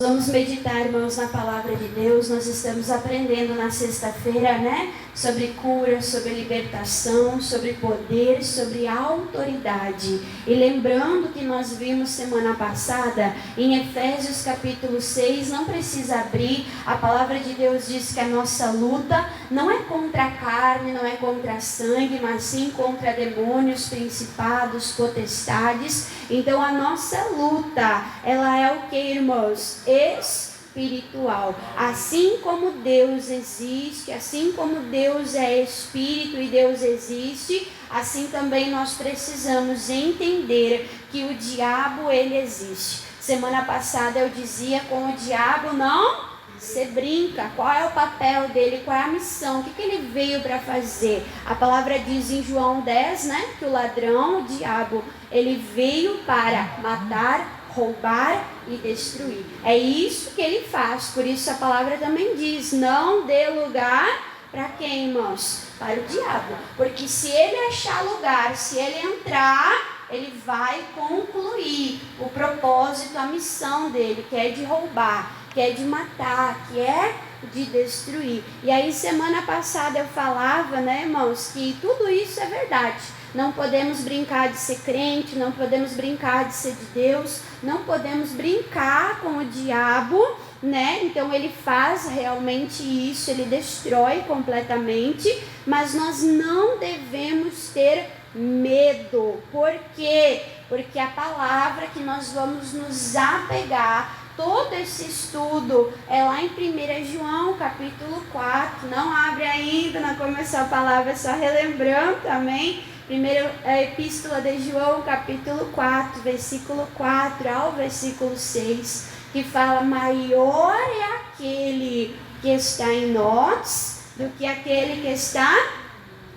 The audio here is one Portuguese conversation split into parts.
Vamos meditar, irmãos, na palavra de Deus. Nós estamos aprendendo na sexta-feira, sobre cura, sobre libertação, sobre poder, sobre autoridade. E lembrando que nós vimos semana passada, em Efésios capítulo 6, não precisa abrir, a palavra de Deus diz que a nossa luta não é contra a carne, não é contra a sangue, mas sim contra demônios, principados, potestades. Então a nossa luta, ela é o que, irmãos? Espiritual. Assim como Deus existe, assim como Deus é Espírito e Deus existe, assim também nós precisamos entender que o diabo, ele existe. Semana passada eu dizia, com o diabo não se brinca. Qual é o papel dele? Qual é a missão? O que ele veio para fazer? A palavra diz em João 10, que o ladrão, o diabo, ele veio para matar, roubar e destruir. É isso que ele faz. Por isso a palavra também diz: não dê lugar para quem, irmãos? Para o diabo. Porque se ele achar lugar, se ele entrar, ele vai concluir o propósito, a missão dele, que é de roubar, que é de matar, que é de destruir. E aí semana passada eu falava, irmãos, que tudo isso é verdade. Não podemos brincar de ser crente, não podemos brincar de ser de Deus, não podemos brincar com o diabo, Então ele faz realmente isso, ele destrói completamente, mas nós não devemos ter medo. Por quê? Porque a palavra que nós vamos nos apegar, todo esse estudo é lá em 1 João capítulo 4, não abre ainda, não começou a palavra, só relembrando também. Primeira epístola de João, capítulo 4, versículo 4 ao versículo 6, que fala: maior é aquele que está em nós do que aquele que está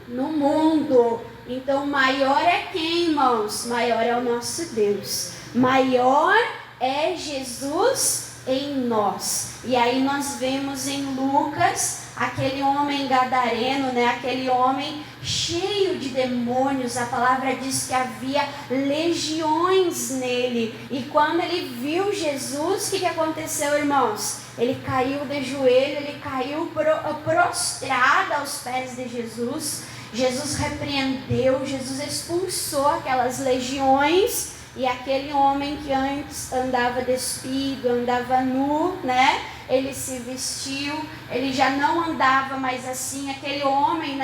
no mundo. Então, maior é quem, irmãos? Maior é o nosso Deus. Maior é Jesus em nós. E aí nós vemos em Lucas aquele homem gadareno, aquele homem cheio de demônios. A palavra diz que havia legiões nele. E quando ele viu Jesus, o que aconteceu, irmãos? Ele caiu de joelho, ele caiu prostrado aos pés de Jesus. Jesus repreendeu, Jesus expulsou aquelas legiões. E aquele homem que antes andava despido, andava nu, ele se vestiu, ele já não andava mais assim. Aquele homem,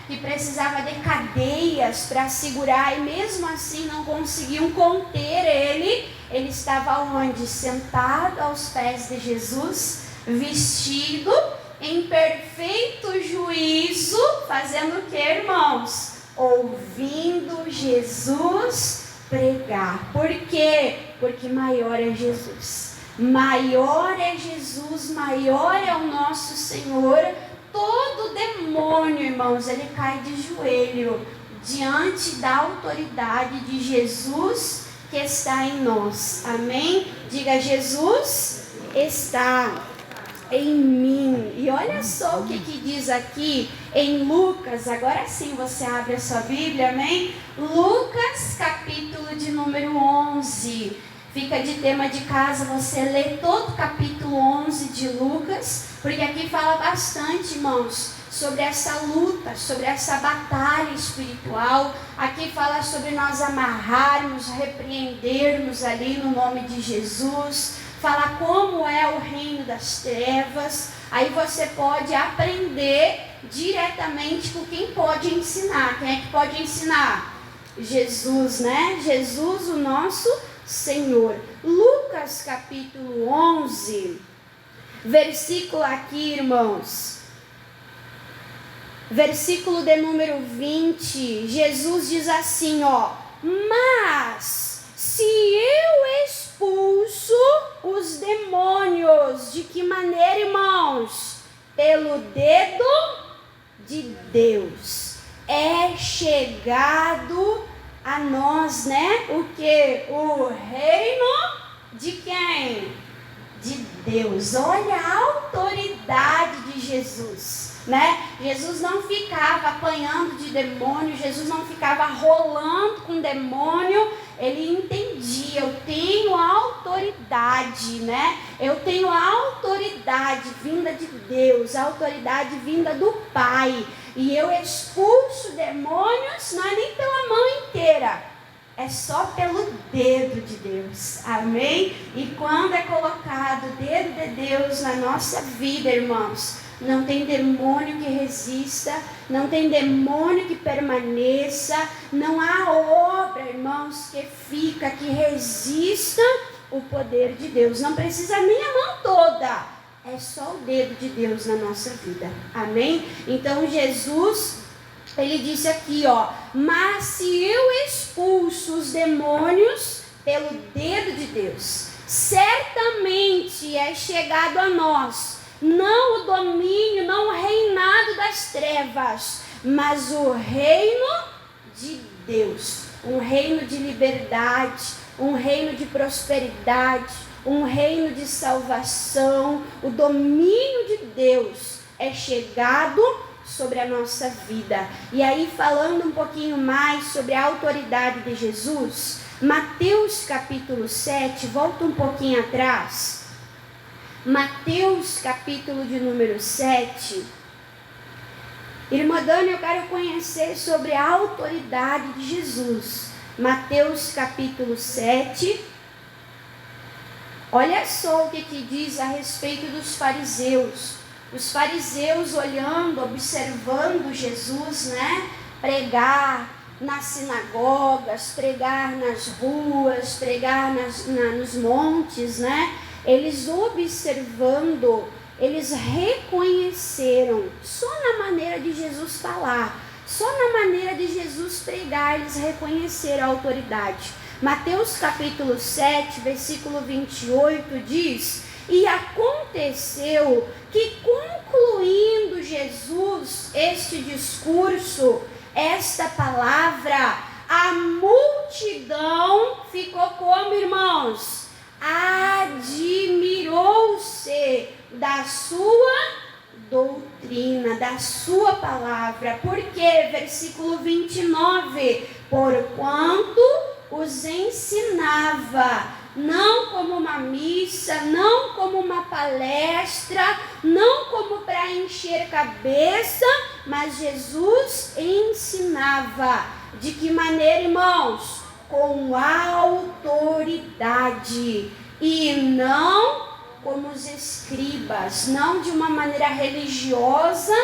que precisava de cadeias para segurar, e mesmo assim não conseguiam conter ele. Ele estava onde? Sentado aos pés de Jesus, vestido em perfeito juízo, fazendo o que, irmãos? Ouvindo Jesus pregar. Por quê? Porque maior é Jesus. Maior é Jesus, maior é o nosso Senhor. Todo demônio, irmãos, ele cai de joelho diante da autoridade de Jesus que está em nós. Amém? Diga: Jesus está em mim. E olha só o que diz aqui em Lucas. Agora sim você abre a sua Bíblia, amém? Lucas capítulo de número 11. Fica de tema de casa você lê todo o capítulo 11 de Lucas, porque aqui fala bastante, irmãos, sobre essa luta, sobre essa batalha espiritual. Aqui fala sobre nós amarrarmos, repreendermos ali no nome de Jesus. Fala como é o reino das trevas. Aí você pode aprender diretamente com quem pode ensinar. Quem é que pode ensinar? Jesus, Jesus, o nosso Senhor. Lucas capítulo 11, versículo aqui, irmãos, versículo de número 20, Jesus diz assim, mas se eu expulso os demônios, de que maneira, irmãos? Pelo dedo de Deus. É chegado a nós, o que? O reino de quem? De Deus. Olha a autoridade de Jesus, Jesus não ficava apanhando de demônio, Jesus não ficava rolando com demônio, ele entendia, eu tenho autoridade, né? Eu tenho a autoridade vinda de Deus, a autoridade vinda do Pai. E eu expulso demônios, não é nem pela mão inteira, é só pelo dedo de Deus, amém? E quando é colocado o dedo de Deus na nossa vida, irmãos, não tem demônio que resista, não tem demônio que permaneça, não há obra, irmãos, que resista o poder de Deus. Não precisa nem a mão toda, é só o dedo de Deus na nossa vida, amém? Então Jesus, ele disse aqui, ó, mas se eu expulso os demônios pelo dedo de Deus, certamente é chegado a nós, não o domínio, não o reinado das trevas, mas o reino de Deus, um reino de liberdade, um reino de prosperidade, um reino de salvação. O domínio de Deus é chegado sobre a nossa vida. E aí, falando um pouquinho mais sobre a autoridade de Jesus, Mateus capítulo 7, volta um pouquinho atrás. Mateus capítulo de número 7. Irmã Dani, eu quero conhecer sobre a autoridade de Jesus. Mateus capítulo 7. Olha só o que diz a respeito dos fariseus. Os fariseus olhando, observando Jesus, né, pregar nas sinagogas, pregar nas ruas, pregar nos montes, né? Eles observando, eles reconheceram, só na maneira de Jesus falar, só na maneira de Jesus pregar, eles reconheceram a autoridade. Mateus capítulo 7, versículo 28 diz: e aconteceu que, concluindo Jesus este discurso, esta palavra, a multidão ficou como, irmãos? Admirou-se da sua doutrina, da sua palavra. Por quê? Versículo 29, porquanto os ensinava, não como uma missa, não como uma palestra, não como para encher cabeça, mas Jesus ensinava. De que maneira, irmãos? Com autoridade, e não como os escribas, não de uma maneira religiosa,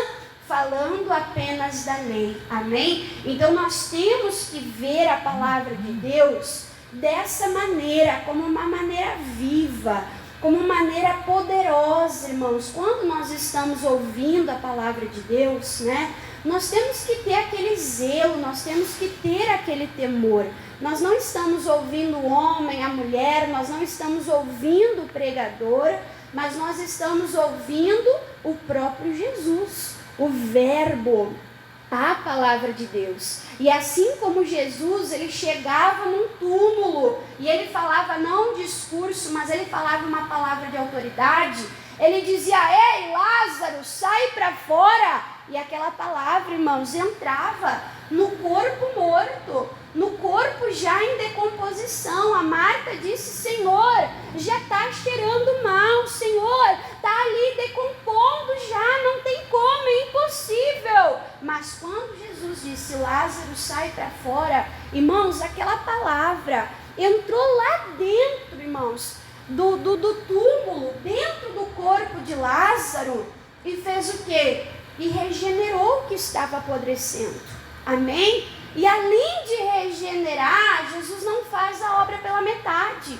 falando apenas da lei, amém? Então nós temos que ver a palavra de Deus dessa maneira, como uma maneira viva, como uma maneira poderosa, irmãos. Quando nós estamos ouvindo a palavra de Deus, né, nós temos que ter aquele zelo, nós temos que ter aquele temor. Nós não estamos ouvindo o homem, a mulher, nós não estamos ouvindo o pregador, mas nós estamos ouvindo o próprio Jesus, o Verbo, a palavra de Deus. E assim como Jesus, ele chegava num túmulo e ele falava não um discurso, mas ele falava uma palavra de autoridade. Ele dizia: ei, Lázaro, sai para fora. E aquela palavra, irmãos, entrava no corpo morto, no corpo já em decomposição. A Marta disse: Senhor, já está cheirando mal, Senhor, está ali decompondo já, não tem como, é impossível. Mas quando Jesus disse: Lázaro, sai para fora, irmãos, aquela palavra entrou lá dentro, irmãos, do túmulo, dentro do corpo de Lázaro, e fez o quê? E regenerou o que estava apodrecendo, amém? E além de regenerar, Jesus não faz a obra pela metade.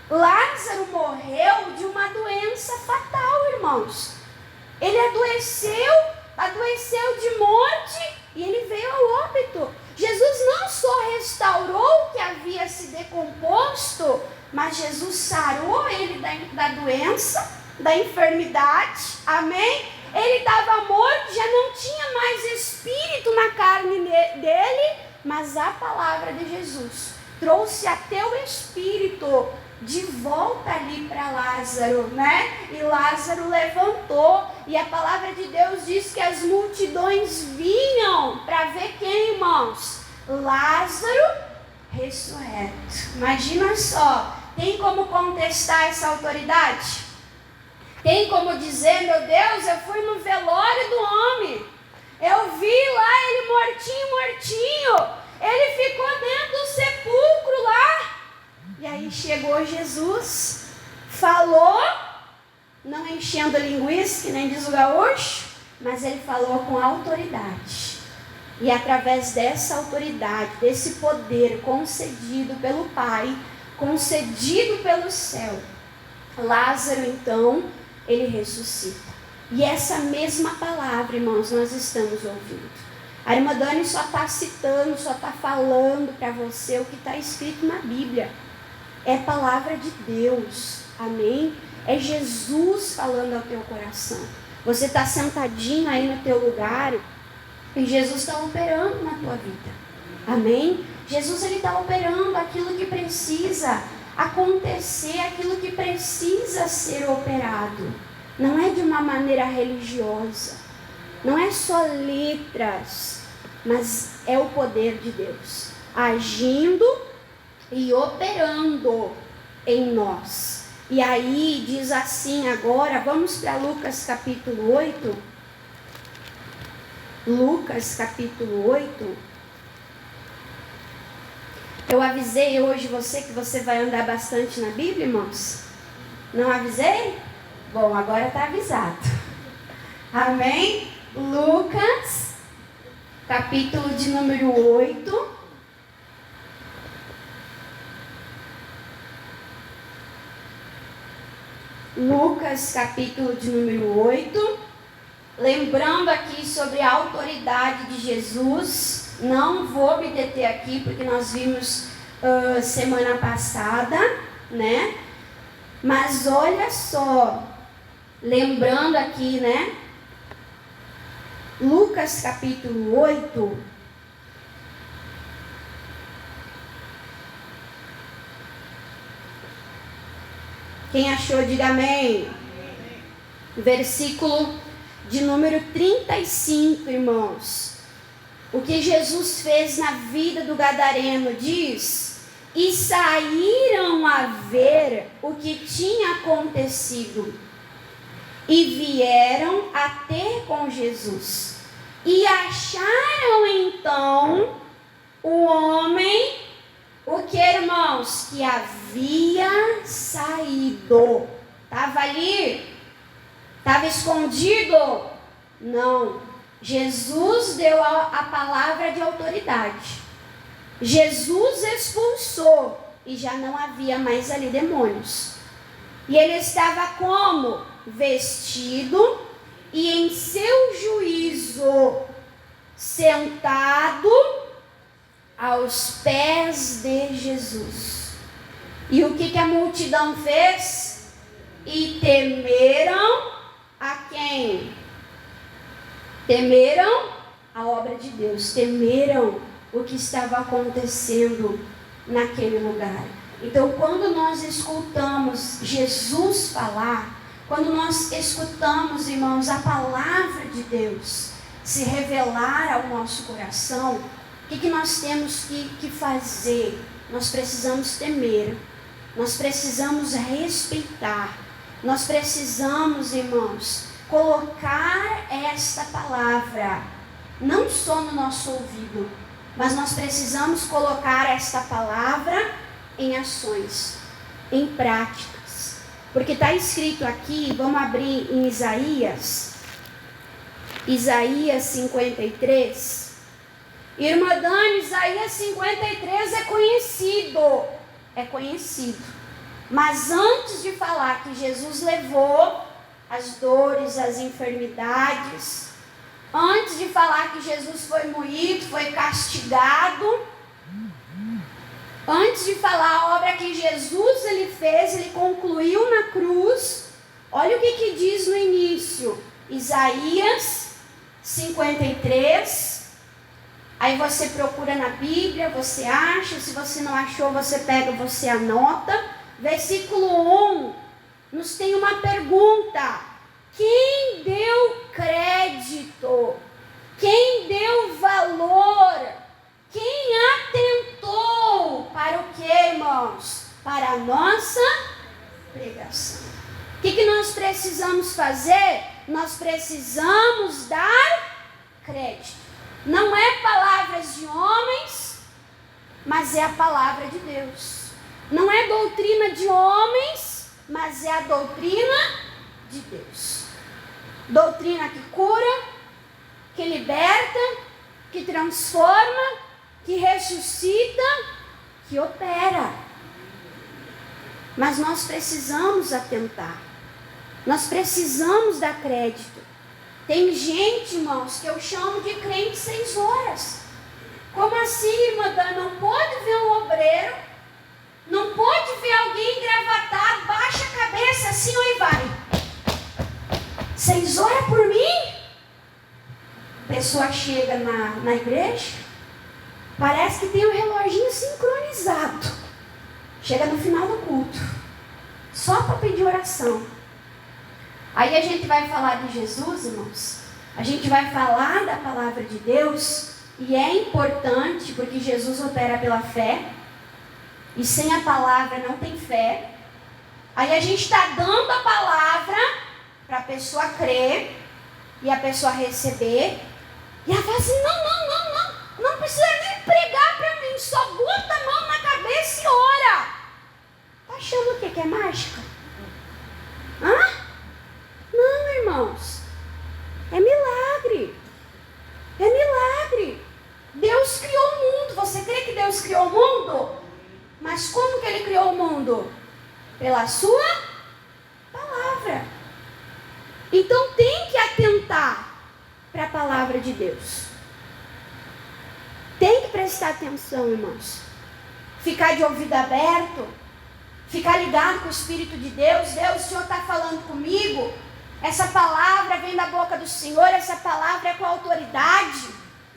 Lázaro morreu de uma doença fatal, irmãos. Ele adoeceu de morte e ele veio ao óbito. Jesus não só restaurou o que havia se decomposto, mas Jesus sarou ele da doença, da enfermidade, amém? Ele estava morto, já não tinha mais espírito na carne dele, mas a palavra de Jesus trouxe até o espírito de volta ali para Lázaro, né? E Lázaro levantou, e a palavra de Deus diz que as multidões vinham para ver quem, irmãos? Lázaro ressurreto. Imagina só, tem como contestar essa autoridade? Tem como dizer, meu Deus, eu fui no velório do homem, eu vi lá ele mortinho, ele ficou dentro do sepulcro lá, e aí chegou Jesus, falou, não enchendo a linguiça, que nem diz o gaúcho, mas ele falou com autoridade. E através dessa autoridade, desse poder concedido pelo Pai, concedido pelo céu, Lázaro então, ele ressuscita. E essa mesma palavra, irmãos, nós estamos ouvindo. A irmã Dani só está citando, só está falando para você o que está escrito na Bíblia. É palavra de Deus, amém? É Jesus falando ao teu coração. Você está sentadinho aí no teu lugar e Jesus está operando na tua vida, amém? Jesus ele está operando aquilo que precisa acontecer, aquilo que precisa ser operado. Não é de uma maneira religiosa, não é só letras, mas é o poder de Deus agindo e operando em nós. E aí diz assim agora, vamos para Lucas capítulo 8. Lucas capítulo 8. Eu avisei hoje você que você vai andar bastante na Bíblia, irmãos? Não avisei? Bom, agora está avisado. Amém? Lucas capítulo de número 8. Lucas capítulo de número 8, lembrando aqui sobre a autoridade de Jesus, não vou me deter aqui porque nós vimos semana passada, né? Mas olha só, lembrando aqui, né? Lucas capítulo 8, quem achou, diga amém. Versículo de número 35, irmãos. O que Jesus fez na vida do gadareno diz: e saíram a ver o que tinha acontecido, e vieram a ter com Jesus, e acharam então o homem, o que, irmãos? Que havia saído. Estava ali? Estava escondido? Não. Jesus deu a palavra de autoridade. Jesus expulsou e já não havia mais ali demônios. E ele estava como? Vestido e em seu juízo, sentado aos pés de Jesus. E o que a multidão fez? E temeram a quem? Temeram a obra de Deus, temeram o que estava acontecendo naquele lugar. Então, quando nós escutamos Jesus falar, quando nós escutamos, irmãos, a palavra de Deus se revelar ao nosso coração, o que nós temos que fazer? Nós precisamos temer, nós precisamos respeitar, nós precisamos, irmãos, colocar esta palavra, não só no nosso ouvido, mas nós precisamos colocar esta palavra em ações, em práticas. Porque está escrito aqui, vamos abrir em Isaías 53. Irmã Dani, Isaías 53 é conhecido. Mas antes de falar que Jesus levou as dores, as enfermidades, antes de falar que Jesus foi moído, foi castigado, antes de falar a obra que Jesus ele fez, ele concluiu na cruz, olha o que diz no início, Isaías 53, aí você procura na Bíblia, você acha, se você não achou, você pega, você anota, versículo 1, nos tem uma pergunta: quem deu crédito? Quem deu valor? Quem atentou precisamos fazer? Nós precisamos dar crédito. Não é palavras de homens, mas é a palavra de Deus. Não é doutrina de homens, mas é a doutrina de Deus. Doutrina que cura, que liberta, que transforma, que ressuscita, que opera. Mas nós precisamos atentar. Nós precisamos dar crédito. Tem gente, irmãos, que eu chamo de crente 6 horas. Como assim, irmã Dana? Não pode ver um obreiro, não pode ver alguém engravatado, baixa a cabeça assim e vai. 6 horas por mim? A pessoa chega na igreja, parece que tem um reloginho sincronizado. Chega no final do culto, só para pedir oração. Aí a gente vai falar de Jesus, irmãos. A gente vai falar da palavra de Deus. E é importante, porque Jesus opera pela fé. E sem a palavra não tem fé. Aí a gente está dando a palavra para a pessoa crer. E a pessoa receber. E ela fala assim, não precisa nem pregar para mim. Só bota a mão na cabeça e ora. Tá achando o quê? Que é mágica? Hã? Não, irmãos, é milagre, Deus criou o mundo. Você crê que Deus criou o mundo? Mas como que Ele criou o mundo? Pela sua palavra. Então tem que atentar para a palavra de Deus. Tem que prestar atenção, irmãos. Ficar de ouvido aberto, ficar ligado com o Espírito de Deus. Deus, o Senhor está falando comigo. Essa palavra vem da boca do Senhor, essa palavra é com autoridade,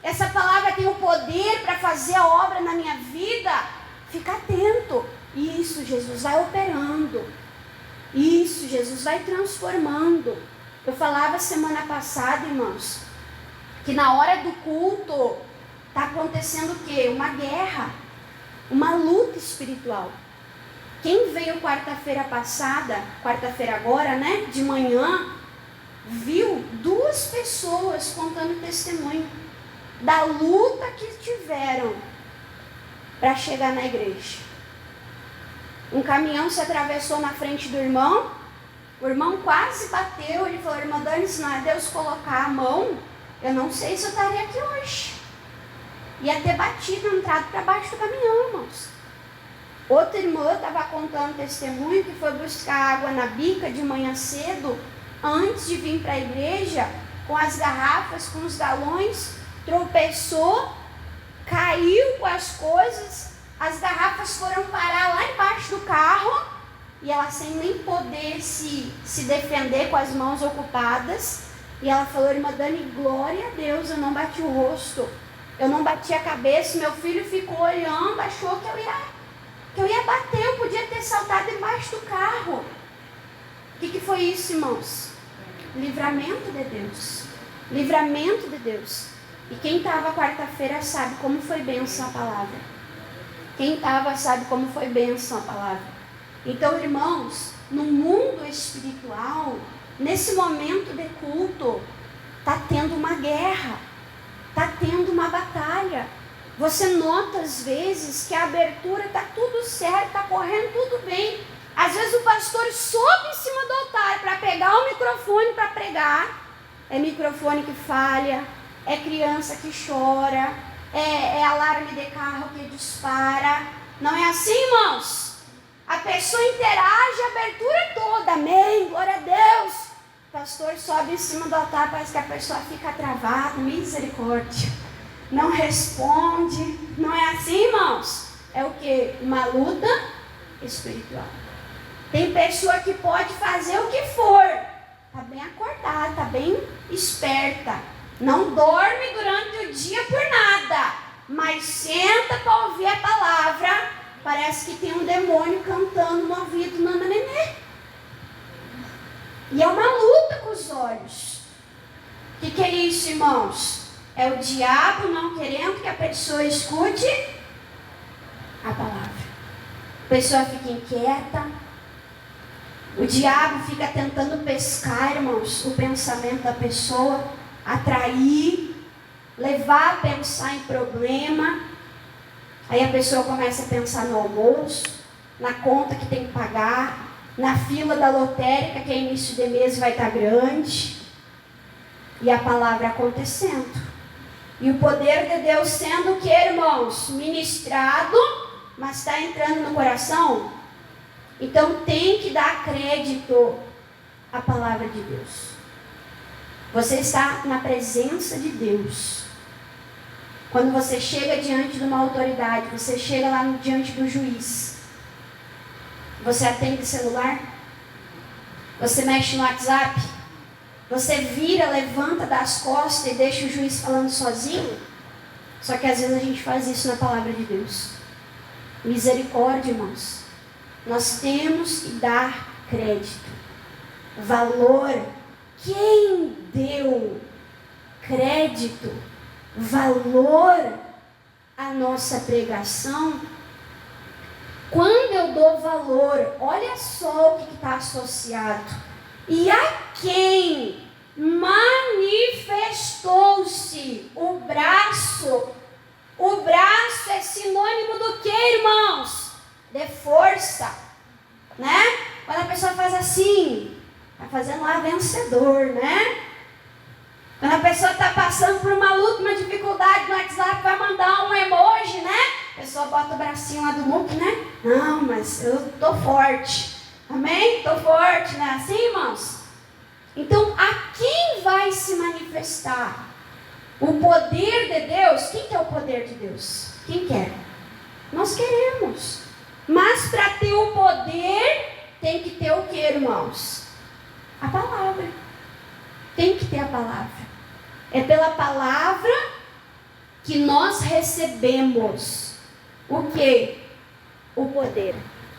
essa palavra tem o poder para fazer a obra na minha vida. Fica atento. Isso, Jesus vai operando. Isso, Jesus vai transformando. Eu falava semana passada, irmãos, que na hora do culto está acontecendo o quê? Uma guerra, uma luta espiritual. Quem veio quarta-feira passada, quarta-feira agora, né, de manhã, viu 2 pessoas contando testemunho da luta que tiveram para chegar na igreja. Um caminhão se atravessou na frente do irmão, o irmão quase bateu, ele falou, irmã Dani, se não é Deus colocar a mão, eu não sei se eu estaria aqui hoje. Ia ter batido, entrado para baixo do caminhão, irmãos. Outra irmã estava contando testemunho que foi buscar água na bica de manhã cedo, antes de vir para a igreja, com as garrafas, com os galões, tropeçou, caiu com as coisas, as garrafas foram parar lá embaixo do carro, e ela sem nem poder se defender com as mãos ocupadas, e ela falou, irmã Dani, glória a Deus, eu não bati o rosto, eu não bati a cabeça, meu filho ficou olhando, achou que eu ia bater, eu podia ter saltado embaixo do carro. O que foi isso, irmãos? Livramento de Deus. Livramento de Deus. E quem estava quarta-feira sabe como foi bênção a palavra. Quem estava sabe como foi bênção a palavra. Então, irmãos, no mundo espiritual, nesse momento de culto, está tendo uma guerra. Está tendo uma batalha. Você nota às vezes que a abertura está tudo certo, está correndo tudo bem. Às vezes o pastor sobe em cima do altar para pegar o microfone para pregar. É microfone que falha, é criança que chora, é alarme de carro que dispara. Não é assim, irmãos? A pessoa interage a abertura toda, amém, glória a Deus. O pastor sobe em cima do altar, parece que a pessoa fica travada, misericórdia. Não responde, não é assim, irmãos? É o que? Uma luta espiritual. Tem pessoa que pode fazer o que for, está bem acordada, está bem esperta, não dorme durante o dia por nada, mas senta para ouvir a palavra, parece que tem um demônio cantando no ouvido, nananenê. E é uma luta com os olhos. O que é isso, irmãos? É o diabo não querendo que a pessoa escute a palavra. A pessoa fica inquieta, O diabo fica tentando pescar, irmãos, o pensamento da pessoa, atrair, levar a pensar em problema. Aí a pessoa começa a pensar no almoço, na conta que tem que pagar, na fila da lotérica, que é início de mês vai estar grande. E a palavra acontecendo. E o poder de Deus sendo o que, irmãos? Ministrado, mas está entrando no coração. Então tem que dar crédito à palavra de Deus. Você está na presença de Deus. Quando você chega diante de uma autoridade, você chega lá diante do juiz. Você atende celular? Você mexe no WhatsApp? Você vira, levanta das costas e deixa o juiz falando sozinho? Só que às vezes a gente faz isso na palavra de Deus. Misericórdia, irmãos. Nós temos que dar crédito, valor. Quem deu crédito, valor à nossa pregação? Quando eu dou valor, olha só o que está associado. E a quem manifestou-se o braço? O braço é sinônimo do que, irmãos? De força, né? Quando a pessoa faz assim, está fazendo lá vencedor, né? Quando a pessoa está passando por uma luta, uma dificuldade no WhatsApp, vai mandar um emoji, né? A pessoa bota o bracinho lá do muque, né? Não, mas eu tô forte. Amém? Tô forte, não é assim, irmãos? Então, a quem vai se manifestar o poder de Deus? Quem quer o poder de Deus? Quem quer? Nós queremos. Mas para ter o poder, tem que ter o que, irmãos? A palavra. Tem que ter a palavra. É pela palavra que nós recebemos o que? O poder.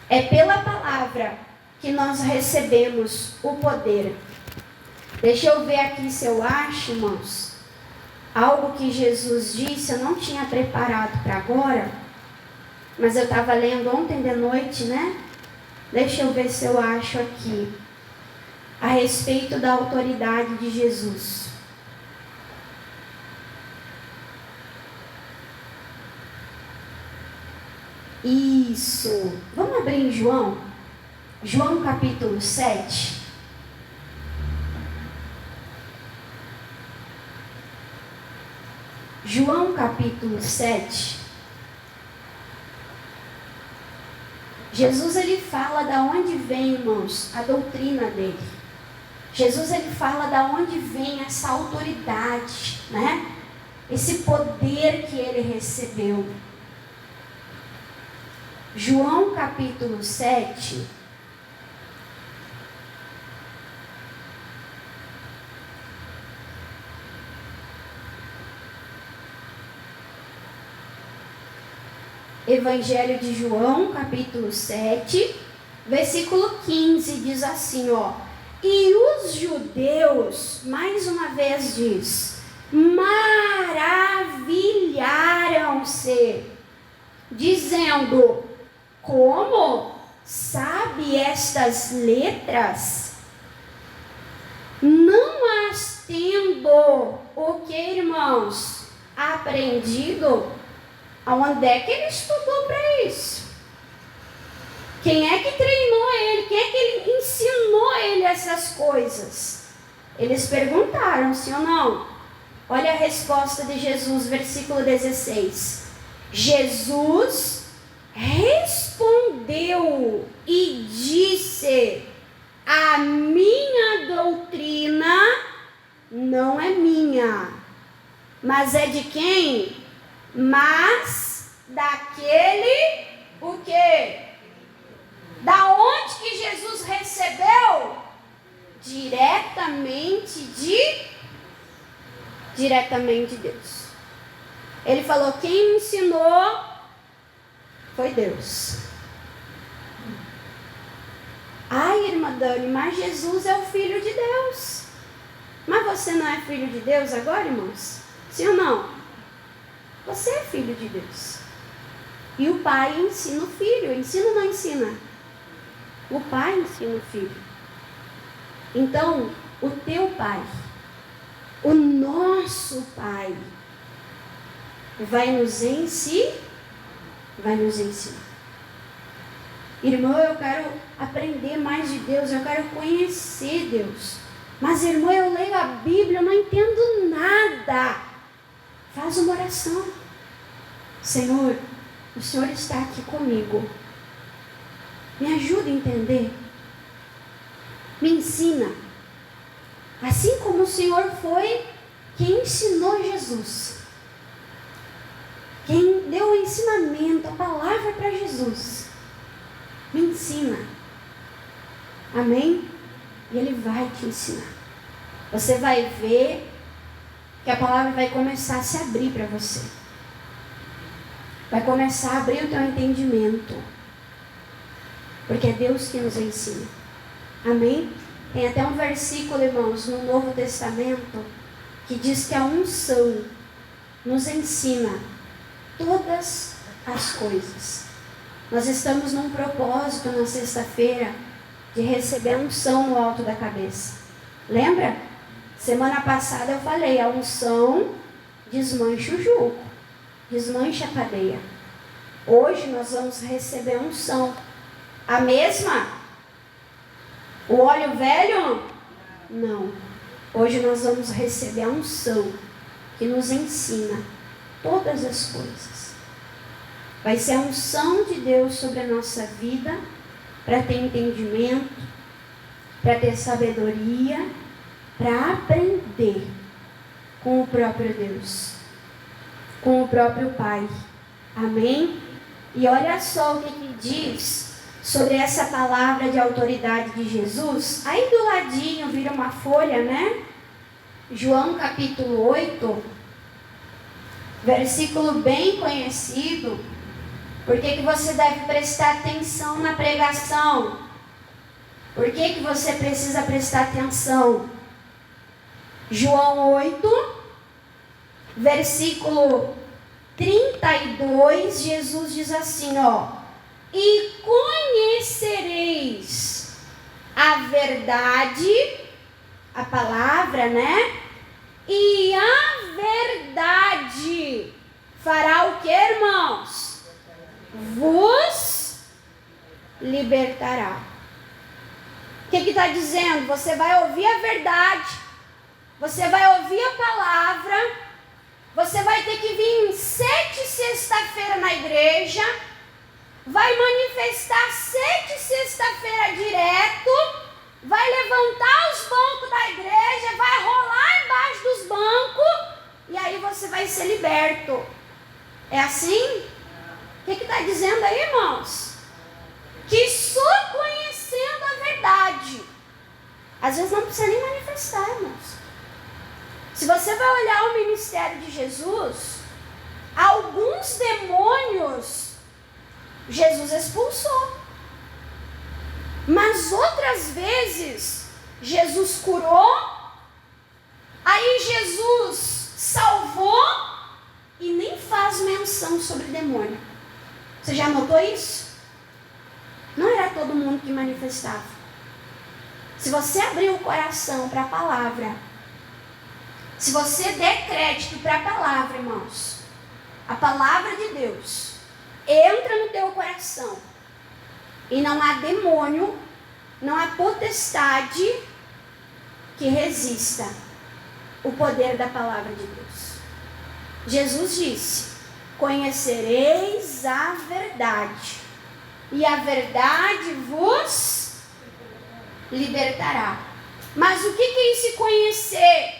É pela palavra que nós recebemos o poder. Deixa eu ver aqui se eu acho, irmãos, algo que Jesus disse. Eu não tinha preparado para agora, mas eu estava lendo ontem de noite, né? Deixa eu ver se eu acho aqui a respeito da autoridade de Jesus. Isso. Vamos abrir em João? João capítulo 7. João capítulo 7. Jesus ele fala da onde vem, irmãos, a doutrina dele. Jesus ele fala da onde vem essa autoridade, né? Esse poder que ele recebeu. João capítulo 7. Evangelho de João, capítulo 7, versículo 15, diz assim, ó. E os judeus, mais uma vez diz, maravilharam-se, dizendo, como sabe estas letras? Não as tendo o que, irmãos? Aprendido? Aonde é que ele estudou para isso? Quem é que treinou ele? Quem é que ele ensinou ele essas coisas? Eles perguntaram, sim ou não? Olha a resposta de Jesus, versículo 16. Jesus respondeu e disse, a minha doutrina não é minha, mas é de quem? Mas daquele, o quê? Da onde que Jesus recebeu? Diretamente de Deus. Ele falou, quem me ensinou foi Deus. Ai, irmã Dani, mas Jesus é o Filho de Deus. Mas você não é filho de Deus agora, irmãos? Sim ou não? Você é filho de Deus. E o pai ensina o filho. Ensina ou não ensina? O pai ensina o filho. Então, o teu Pai, o nosso Pai, vai nos ensinar. Irmão, eu quero aprender mais de Deus, eu quero conhecer Deus. Mas, irmão, eu leio a Bíblia, eu não entendo nada. Faz uma oração. Senhor, o Senhor está aqui comigo. Me ajuda a entender. Me ensina. Assim como o Senhor foi quem ensinou Jesus. Quem deu o ensinamento, a palavra para Jesus. Me ensina. Amém? E Ele vai te ensinar. Você vai ver que a palavra vai começar a se abrir para você. Vai começar a abrir o teu entendimento. Porque é Deus que nos ensina. Amém? Tem até um versículo, irmãos, no Novo Testamento, que diz que a unção nos ensina todas as coisas. Nós estamos num propósito na sexta-feira de receber a unção no alto da cabeça. Lembra? Semana passada eu falei, a unção desmancha o jugo, desmancha a cadeia. Hoje nós vamos receber a unção. A mesma? O óleo velho? Não. Hoje nós vamos receber a unção que nos ensina todas as coisas. Vai ser a unção de Deus sobre a nossa vida, para ter entendimento, para ter sabedoria, para aprender com o próprio Deus, com o próprio Pai. Amém? E olha só o que diz sobre essa palavra de autoridade de Jesus. Aí do ladinho, vira uma folha, né? João capítulo 8, versículo bem conhecido. Por que você deve prestar atenção na pregação? Por que você precisa prestar atenção? João 8, versículo 32, Jesus diz assim, e conhecereis a verdade, a palavra, né? E a verdade fará o que, irmãos? Vos libertará. O que está dizendo? Você vai ouvir a verdade, você vai ouvir a palavra, você vai ter que vir 7 sexta-feira na igreja, vai manifestar 7 sexta-feira direto, vai levantar os bancos da igreja, vai rolar embaixo dos bancos, e aí você vai ser liberto. É assim? O que está dizendo aí, irmãos? Que só conhecendo a verdade, às vezes não precisa nem manifestar, irmãos. Se você vai olhar o ministério de Jesus, alguns demônios Jesus expulsou. Mas outras vezes, Jesus curou, aí Jesus salvou e nem faz menção sobre demônio. Você já notou isso? Não era todo mundo que manifestava. Se você abrir o coração para a palavra, se você der crédito para a palavra, irmãos, a palavra de Deus entra no teu coração e não há demônio, não há potestade que resista o poder da palavra de Deus. Jesus disse, conhecereis a verdade e a verdade vos libertará. Mas o que é esse conhecer?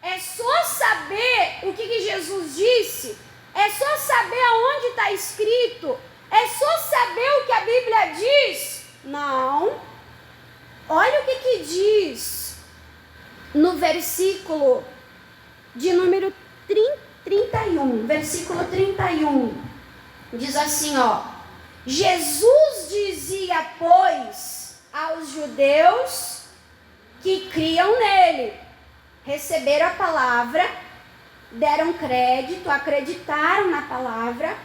É só saber o que Jesus disse? É só saber aonde está escrito? É só saber o que a Bíblia diz? Não. Olha o que diz no versículo de número 31. Versículo 31. Diz assim, Jesus dizia, pois, aos judeus que criam nele, receberam a palavra, deram crédito, acreditaram na palavra,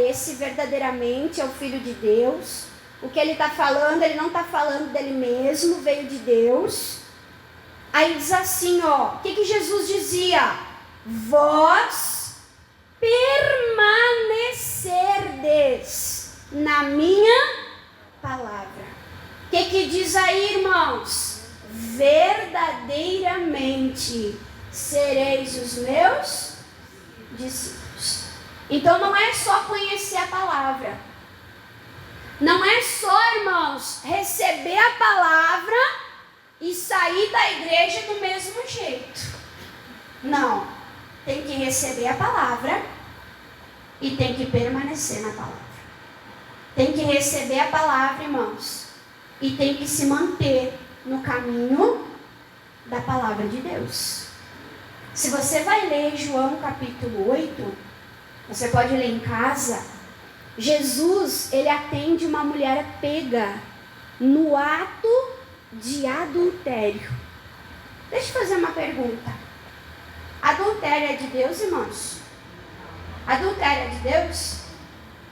esse verdadeiramente é o Filho de Deus, o que ele está falando, ele não está falando dele mesmo, veio de Deus. Aí diz assim, ó, o que Jesus dizia? Vós permanecerdes na minha palavra. O que diz aí, irmãos? Verdadeiramente sereis os meus discípulos. Então não é só conhecer a palavra. Não é só, irmãos, receber a palavra e sair da igreja do mesmo jeito. Não. Tem que receber a palavra e tem que permanecer na palavra. Tem que receber a palavra, irmãos, e tem que se manter no caminho da palavra de Deus. Se você vai ler João capítulo 8, você pode ler em casa. Jesus, ele atende uma mulher pega no ato de adultério. Deixa eu fazer uma pergunta. Adultério é de Deus, irmãos? Adultério é de Deus?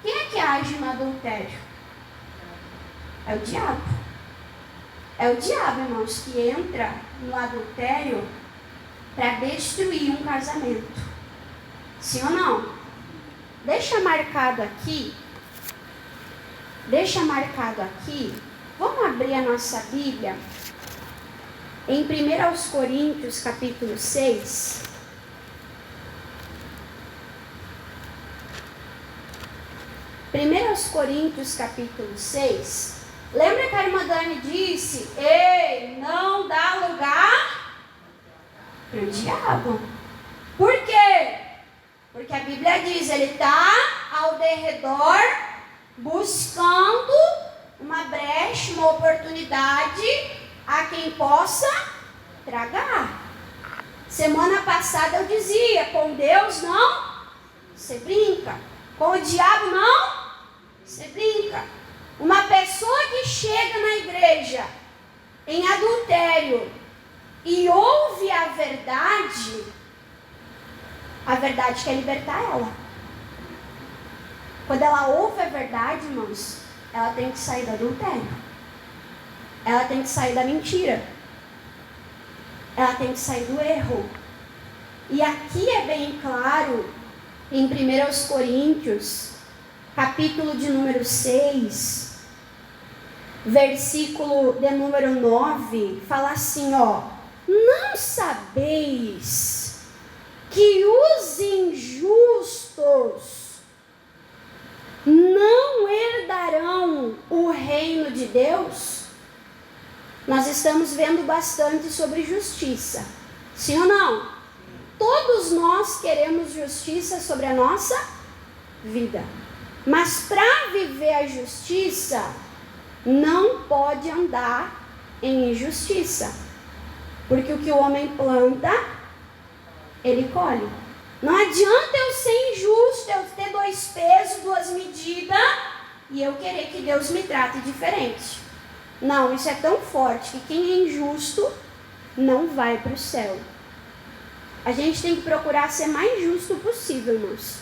Quem é que age no adultério? É o diabo. É o diabo, irmãos, que entra no adultério para destruir um casamento. Sim ou não? Deixa marcado aqui. Vamos abrir a nossa Bíblia em 1 Coríntios capítulo 6. 1 Coríntios capítulo 6. Lembra que a irmã Dani disse: ei, não dá lugar para o diabo. Por quê? Porque a Bíblia diz, ele está ao derredor buscando uma brecha, uma oportunidade a quem possa tragar. Semana passada eu dizia, com Deus não se brinca, com o diabo não se brinca. Uma pessoa que chega na igreja em adultério e ouve a verdade quer libertar ela. Quando ela ouve a verdade, irmãos, ela tem que sair do adultério. Ela tem que sair da mentira. Ela tem que sair do erro. E aqui é bem claro, em 1 Coríntios, capítulo de número 6, versículo de número 9, fala assim, ó: não sabeis que os injustos não herdarão o reino de Deus? Nós estamos vendo bastante sobre justiça, sim ou não? Todos nós queremos justiça sobre a nossa vida, mas para viver a justiça, não pode andar em injustiça, porque o que o homem planta, ele colhe. Não adianta eu ser injusto, eu ter 2 pesos, 2 medidas e eu querer que Deus me trate diferente. Não, isso é tão forte que quem é injusto não vai para o céu. A gente tem que procurar ser mais justo possível, irmãos.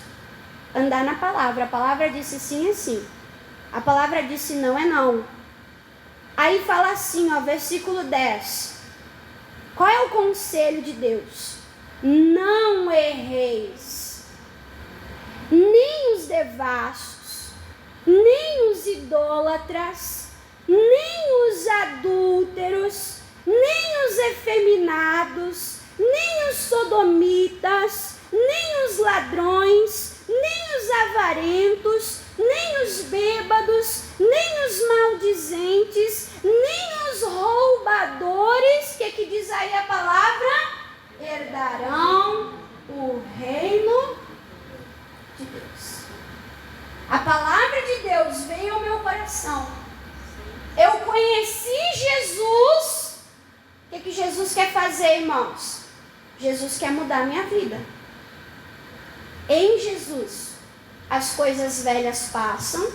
Andar na palavra. A palavra disse sim é sim. A palavra disse não é não. Aí fala assim, ó, versículo 10. Qual é o conselho de Deus? Não erreis, nem os devassos, nem os idólatras, nem os adúlteros, nem os efeminados, nem os sodomitas, nem os ladrões, nem os avarentos, nem os bêbados, nem os maldizentes, nem os roubadores, que diz aí a palavra? Herdarão o reino de Deus. A palavra de Deus veio ao meu coração. Eu conheci Jesus. O que Jesus quer fazer, irmãos? Jesus quer mudar a minha vida. Em Jesus, as coisas velhas passam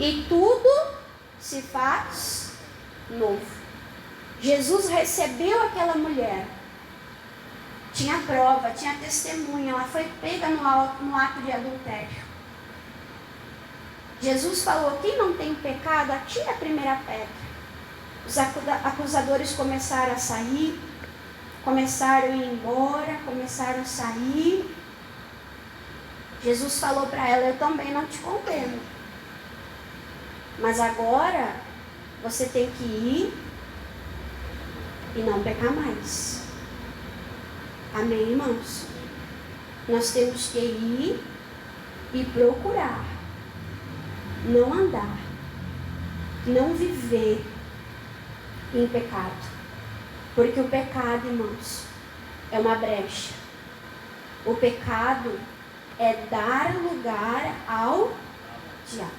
e tudo se faz novo. Jesus recebeu aquela mulher. Tinha prova, tinha testemunha, ela foi pega no ato de adultério. Jesus falou: quem não tem pecado, atire a primeira pedra. Os acusadores começaram a sair, começaram a ir embora, começaram a sair. Jesus falou para ela: eu também não te condeno, mas agora você tem que ir e não pecar mais. Amém, irmãos? Nós temos que ir e procurar não andar, não viver em pecado. Porque o pecado, irmãos, é uma brecha. O pecado é dar lugar ao diabo.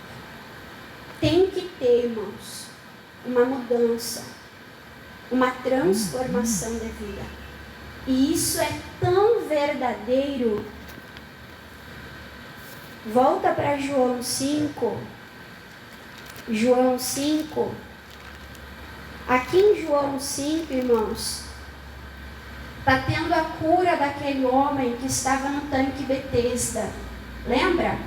Tem que ter, irmãos, uma mudança, uma transformação de vida. E isso é tão verdadeiro. Volta para João 5. João 5. Aqui em João 5, irmãos, está tendo a cura daquele homem que estava no tanque Betesda. Lembra?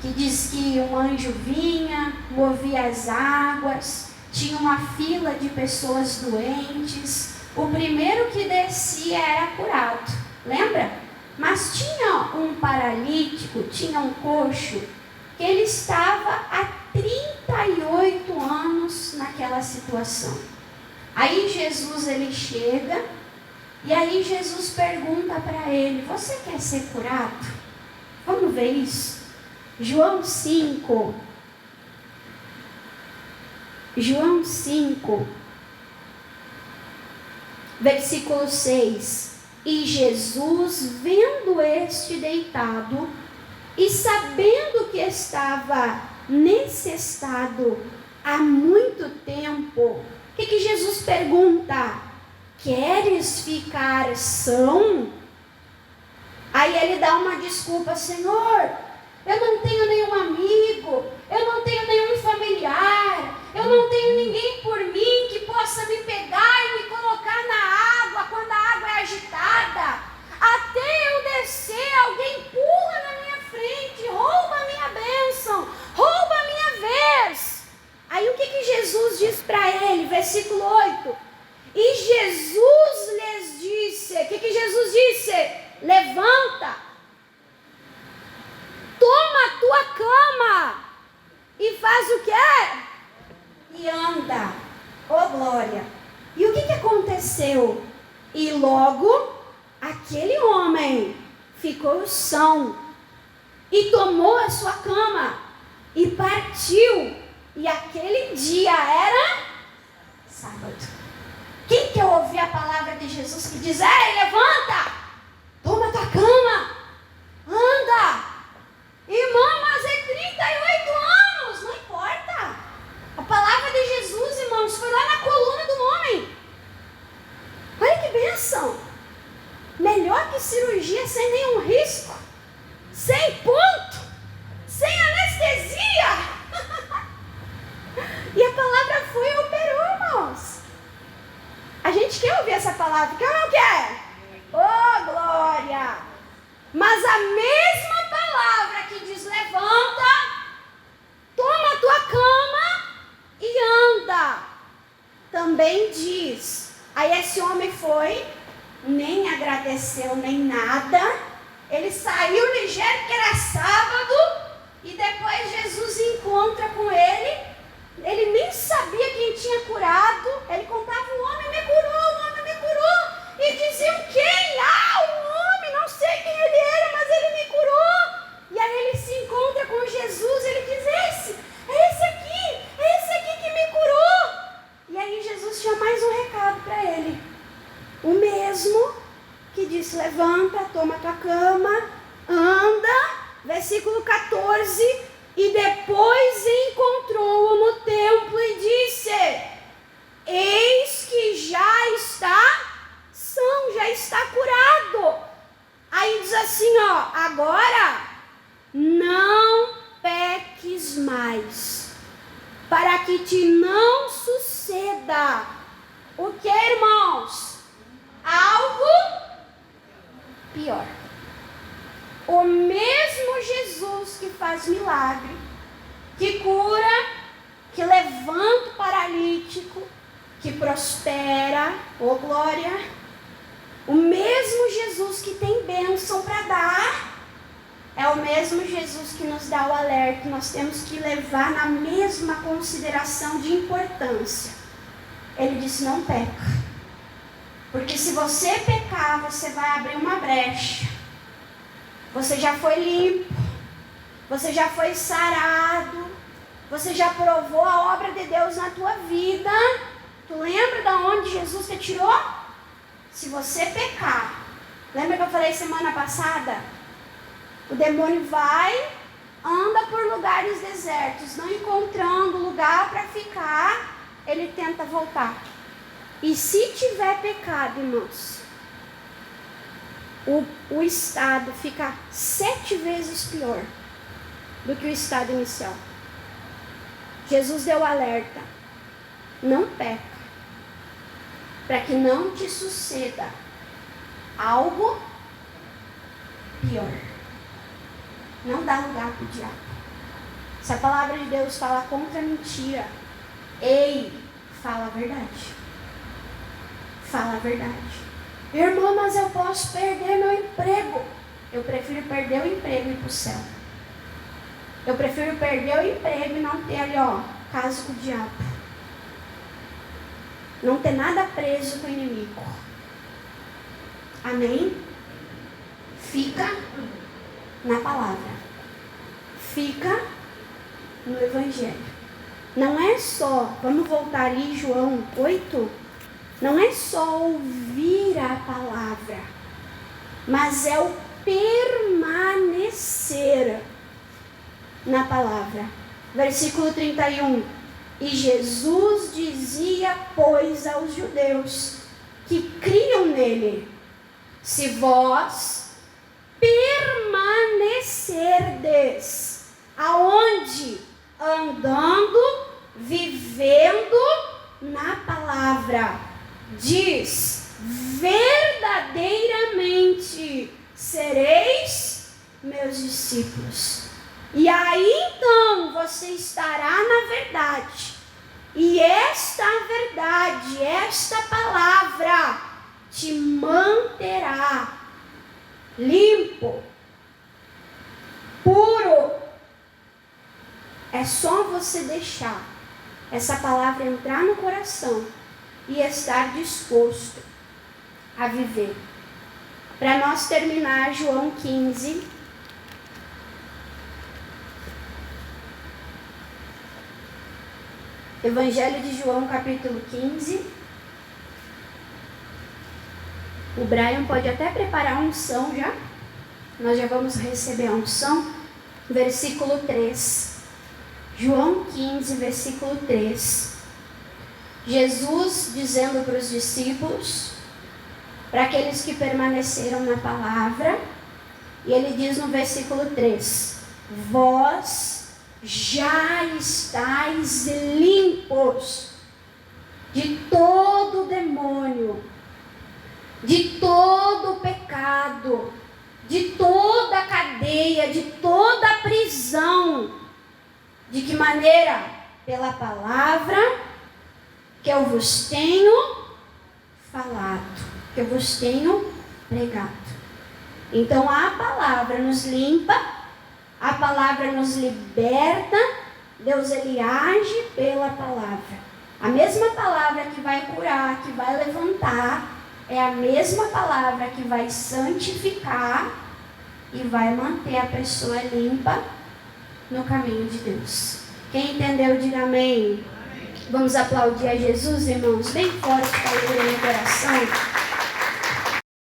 Que diz que um anjo vinha, movia as águas, tinha uma fila de pessoas doentes. O primeiro que descia era curado. Lembra? Mas tinha um paralítico, tinha um coxo, que ele estava há 38 anos naquela situação. Aí Jesus, ele chega, e aí Jesus pergunta para ele: você quer ser curado? Vamos ver isso. João 5. João 5, versículo 6. E Jesus, vendo este deitado, e sabendo que estava nesse estado há muito tempo, o que Jesus pergunta? Queres ficar são? Aí ele dá uma desculpa: Senhor, eu não tenho nenhum amigo, eu não tenho nenhum familiar, eu não tenho ninguém por mim que possa me pegar e me colocar na água quando a água é agitada. Até eu descer, alguém pula na minha frente, rouba a minha bênção, rouba a minha vez. Aí o que Jesus diz para ele? Versículo 8. E Jesus lhes disse, o que Jesus disse? Levanta, toma a tua cama e faz o quê? E anda. Oh glória! E o que aconteceu? E logo aquele homem ficou são e tomou a sua cama e partiu. E aquele dia era sábado. Quem quer ouvir a palavra de Jesus que diz: ei, levanta, toma tua cama, anda? Irmão, mas é 38 anos, não importa. A palavra de Jesus, irmãos, foi lá na coluna do homem. Olha que bênção. Melhor que cirurgia sem nenhum risco, sem ponto, sem anestesia. E a palavra foi e operou, irmãos. A gente quer ouvir essa palavra, quer ou não quer? Oh, glória! Mas a mesma palavra que diz levanta, toma a tua cama e anda, também diz. Aí esse homem foi, nem agradeceu nem nada, ele saiu ligeiro que era sábado, e depois Jesus encontra com ele. Ele nem sabia quem tinha curado. Ele contava: o homem me curou. E diziam: quem? Ah, o homem, não sei quem ele era, mas ele me curou. E aí ele se encontra com Jesus, ele diz: é esse aqui que me curou. E aí Jesus tinha mais um recado para ele. O mesmo que disse: levanta, toma tua cama, anda. Versículo 14. E depois encontrou-o no templo e disse: eis que já está são, já está curado. Aí diz assim, ó: agora não peques mais, para que te não suceda o que, irmãos? Algo pior. O mesmo Jesus que faz milagre que cura, que levanta o paralítico, que prospera, oh glória. O mesmo Jesus que tem bênção para dar, é o mesmo Jesus que nos dá o alerta, que nós temos que levar na mesma consideração de importância. Ele disse, não peca. Porque se você pecar, você vai abrir uma brecha. Você já foi limpo, você já foi sarado, você já provou a obra de Deus na tua vida. Tu lembra de onde Jesus te tirou? Se você pecar, lembra que eu falei semana passada? O demônio vai, anda por lugares desertos, não encontrando lugar para ficar, ele tenta voltar. E se tiver pecado, irmãos, o estado fica 7 vezes pior do que o estado inicial. Jesus deu alerta, não peca, para que não te suceda algo pior. Não dá lugar para o diabo. Se a palavra de Deus fala contra a mentira, ei, fala a verdade. Fala a verdade. Irmã, mas eu posso perder meu emprego. Eu prefiro perder o emprego e ir para o céu. Eu prefiro perder o emprego e não ter ali, caso com o diabo. Não ter nada preso com o inimigo. Amém? Fica na palavra. Fica no Evangelho. Não é só, vamos voltar ali, João 8. Não é só ouvir a palavra, mas é o permanecer na palavra. Versículo 31. E Jesus dizia, pois, aos judeus que criam nele, se vós permanecerdes, aonde? Andando, vivendo na palavra. Diz, verdadeiramente sereis meus discípulos. E aí então você estará na verdade. E esta verdade, esta palavra te manterá limpo, puro. É só você deixar essa palavra entrar no coração e estar disposto a viver. Para nós terminar, João 15. Evangelho de João, capítulo 15. O Brian pode até preparar a unção já. Nós já vamos receber a unção. Versículo 3. João 15, versículo 3. Jesus dizendo para os discípulos, para aqueles que permaneceram na palavra, e ele diz no versículo 3: vós já estáis limpos de todo demônio, de todo pecado, de toda cadeia, de toda prisão. De que maneira? Pela palavra que eu vos tenho falado, que eu vos tenho pregado. Então a palavra nos limpa, a palavra nos liberta. Deus, ele age pela palavra. A mesma palavra que vai curar, que vai levantar, é a mesma palavra que vai santificar e vai manter a pessoa limpa no caminho de Deus. Quem entendeu, diga amém. Vamos aplaudir a Jesus, irmãos, bem forte, com alegria no coração.